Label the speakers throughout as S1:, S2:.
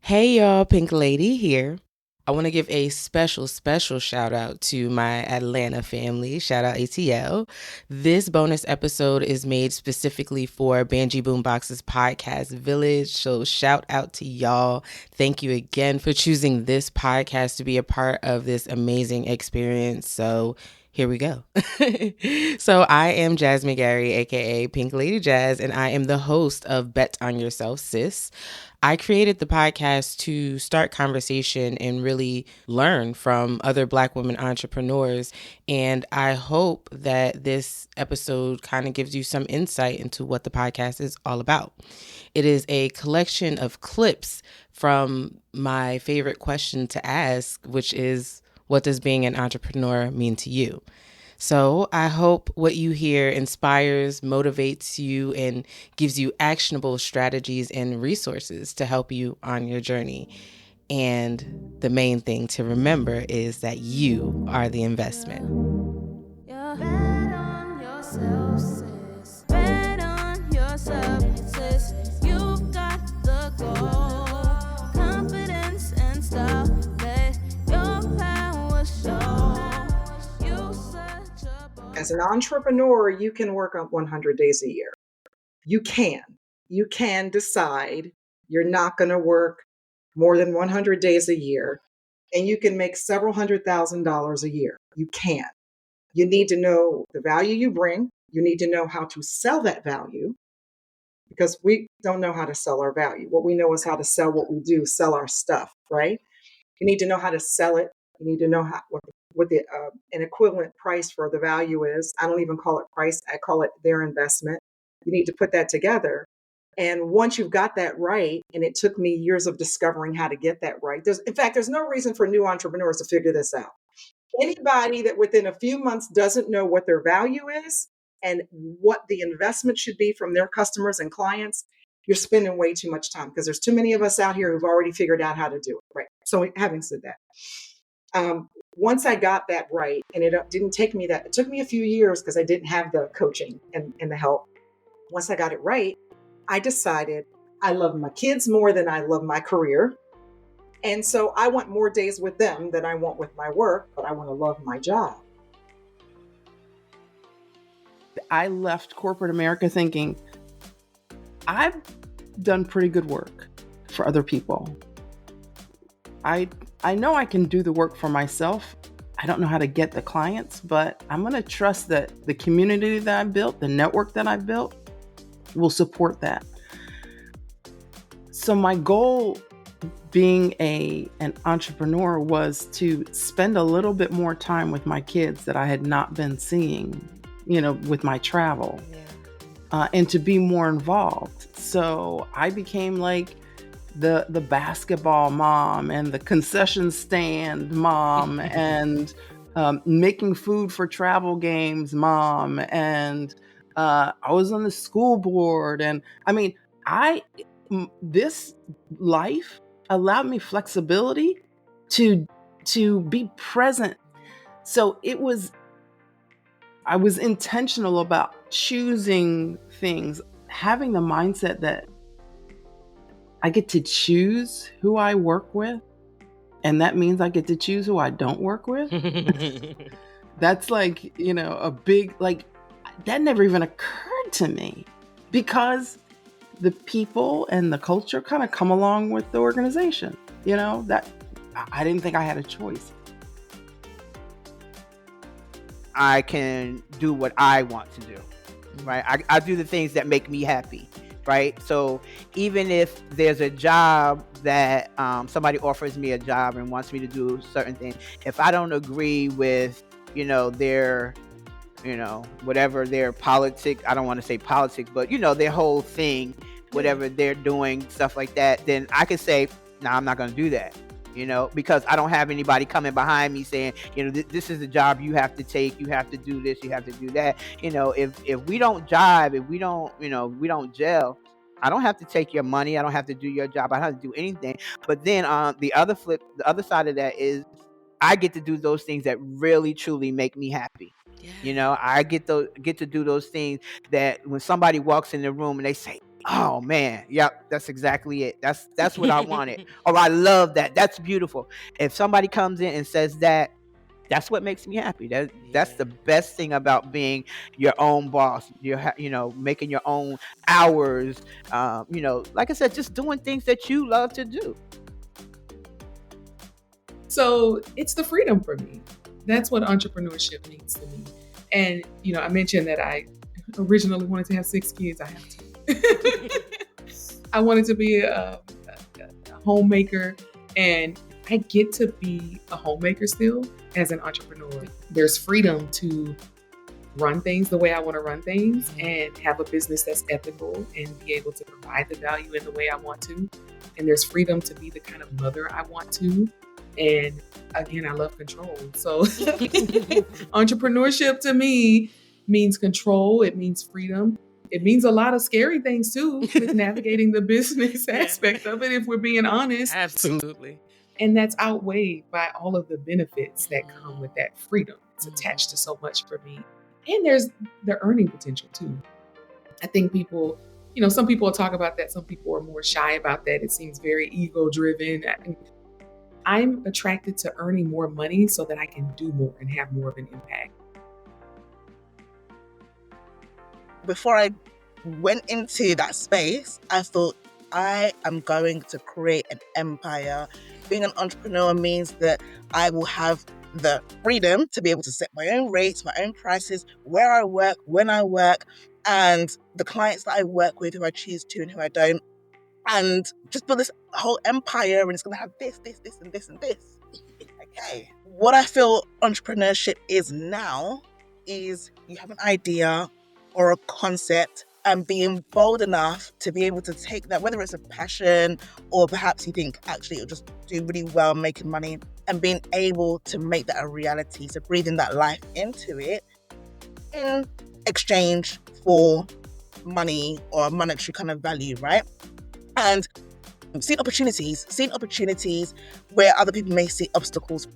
S1: Hey y'all, Pink Lady here. I want to give a special shout out to my Atlanta family. Shout out ATL. This bonus episode is made specifically for Banjee Boombox's podcast Village. So shout out to y'all. Thank you again for choosing this podcast to be a part of this amazing experience. So here we go. So I am Jazz McGarry, aka Pink Lady Jazz, and I am the host of Bet on Yourself, Sis. I created the podcast to start conversation and really learn from other Black women entrepreneurs. And I hope that this episode kind of gives you some insight into what the podcast is all about. It is a collection of clips from my favorite question to ask, which is, what does being an entrepreneur mean to you? So I hope what you hear inspires, motivates you, and gives you actionable strategies and resources to help you on your journey. And the main thing to remember is that you are the investment. Bet on yourself, sis. Bet on yourself, sis. You've got the goal, confidence and style. Let your power show.
S2: As an entrepreneur, you can work on 100 days a year. You can decide you're not going to work more than 100 days a year, and you can make several $100,000 a year. You can. You need to know the value you bring. You need to know how to sell that value, because we don't know how to sell our value. What we know is how to sell what we do, sell our stuff, right? You need to know how to sell it. You need to know what the an equivalent price for the value is. I don't even call it price. I call it their investment. You need to put that together. And once you've got that right, and it took me years of discovering how to get that right. In fact, there's no reason for new entrepreneurs to figure this out. Anybody that within a few months doesn't know what their value is and what the investment should be from their customers and clients, you're spending way too much time, because there's too many of us out here who've already figured out how to do it. Right. So having said that, once I got that right, and it didn't take me it took me a few years because I didn't have the coaching and the help. Once I got it right, I decided I love my kids more than I love my career. And so I want more days with them than I want with my work, but I want to love my job.
S3: I left corporate America thinking, I've done pretty good work for other people. I know I can do the work for myself. I don't know how to get the clients, but I'm going to trust that the community that I built, the network that I built, will support that. So my goal being an entrepreneur was to spend a little bit more time with my kids that I had not been seeing, with my travel, and to be more involved. So I became like the basketball mom and the concession stand mom and making food for travel games mom. And I was on the school board. And I mean, this life allowed me flexibility to be present. So I was intentional about choosing things, having the mindset that I get to choose who I work with. And that means I get to choose who I don't work with. That's like, a big, that never even occurred to me, because the people and the culture kind of come along with the organization, that I didn't think I had a choice.
S4: I can do what I want to do, right? I do the things that make me happy, right? So even if there's a job that somebody offers me a job and wants me to do certain things, if I don't agree with, their, whatever their politics, I don't want to say politics, but, their whole thing, whatever they're doing, stuff like that, then I could say, no, I'm not going to do that. Because I don't have anybody coming behind me saying, this is the job you have to take, you have to do this, you have to do that. If we don't jive, if we don't, we don't gel, I don't have to take your money. I don't have to do your job. I don't have to do anything. But then the other side of that is I get to do those things that really, truly make me happy. Yeah. I get to do those things that when somebody walks in the room and they say, Oh man, yep, that's exactly it. That's what I wanted. Oh, I love that. That's beautiful. If somebody comes in and says that, that's what makes me happy. That's the best thing about being your own boss. You're making your own hours. Like I said, just doing things that you love to do.
S5: So it's the freedom for me. That's what entrepreneurship means to me. And I mentioned that I originally wanted to have 6 kids. I have 2. I wanted to be a homemaker, and I get to be a homemaker still as an entrepreneur. There's freedom to run things the way I want to run things and have a business that's ethical and be able to provide the value in the way I want to. And there's freedom to be the kind of mother I want to. And again, I love control. So entrepreneurship to me means control. It means freedom. It means a lot of scary things too, with navigating the business aspect of it, if we're being honest.
S1: Absolutely.
S5: And that's outweighed by all of the benefits that come with that freedom. It's attached to so much for me. And there's the earning potential too. I think people, some people will talk about that. Some people are more shy about that. It seems very ego driven. I'm attracted to earning more money so that I can do more and have more of an impact.
S6: Before I went into that space, I thought I am going to create an empire. Being an entrepreneur means that I will have the freedom to be able to set my own rates, my own prices, where I work, when I work, and the clients that I work with, who I choose to and who I don't, and just build this whole empire, and it's going to have this, and this, and this. Okay. What I feel entrepreneurship is now is you have an idea or a concept and being bold enough to be able to take that, whether it's a passion or perhaps you think actually it'll just do really well making money, and being able to make that a reality. So breathing that life into it in exchange for money or monetary kind of value, right? And seeing opportunities where other people may see obstacles.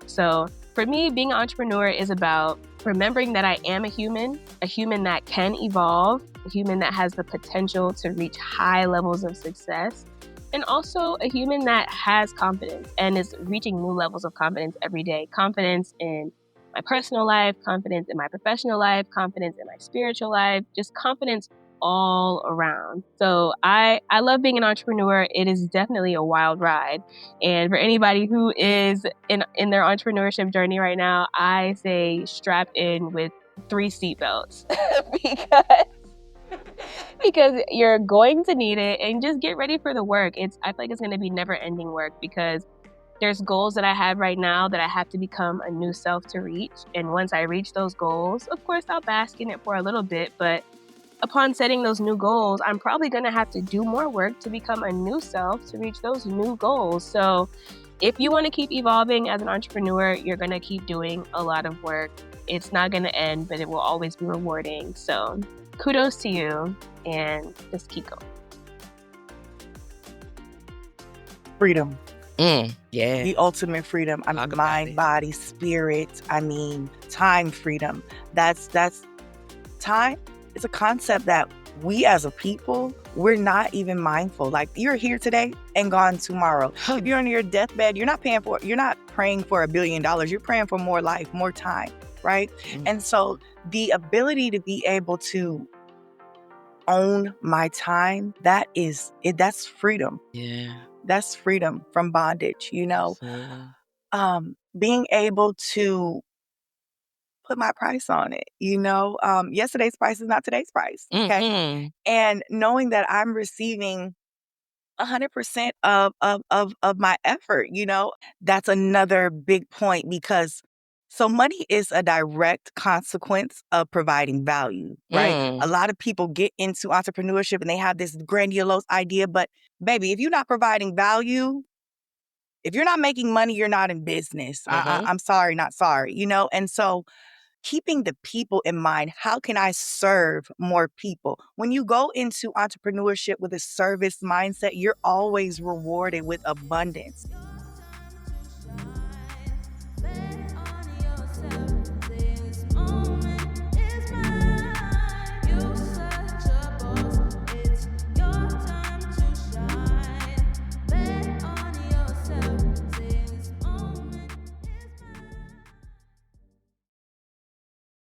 S7: So for me, being an entrepreneur is about remembering that I am a human that can evolve, a human that has the potential to reach high levels of success, and also a human that has confidence and is reaching new levels of confidence every day. Confidence in my personal life, confidence in my professional life, confidence in my spiritual life, just confidence all around. So I love being an entrepreneur. It is definitely a wild ride. And for anybody who is in their entrepreneurship journey right now, I say strap in with 3 seatbelts because you're going to need it, and just get ready for the work. I feel like it's going to be never ending work, because there's goals that I have right now that I have to become a new self to reach. And once I reach those goals, of course, I'll bask in it for a little bit, but upon setting those new goals, I'm probably going to have to do more work to become a new self to reach those new goals. So if you want to keep evolving as an entrepreneur, you're going to keep doing a lot of work. It's not going to end, but it will always be rewarding. So kudos to you, and just keep going.
S8: Freedom.
S1: Yeah.
S8: The ultimate freedom. I mean, mind, body, spirit. I mean, time freedom. That's time. It's a concept that we as a people, we're not even mindful. Like, you're here today and gone tomorrow. If you're on your deathbed, you're not praying for $1 billion. You're praying for more life, more time, right? Mm-hmm. And so the ability to be able to own my time, that's freedom. Yeah. That's freedom from bondage, being able to put my price on it, yesterday's price is not today's price. Okay. Mm-hmm. And knowing that I'm receiving 100% of my effort, that's another big point, because so money is a direct consequence of providing value, right? A lot of people get into entrepreneurship and they have this grandiose idea, but baby, if you're not providing value, if you're not making money, you're not in business. Mm-hmm. I'm sorry, not sorry, And so keeping the people in mind, how can I serve more people? When you go into entrepreneurship with a service mindset, you're always rewarded with abundance.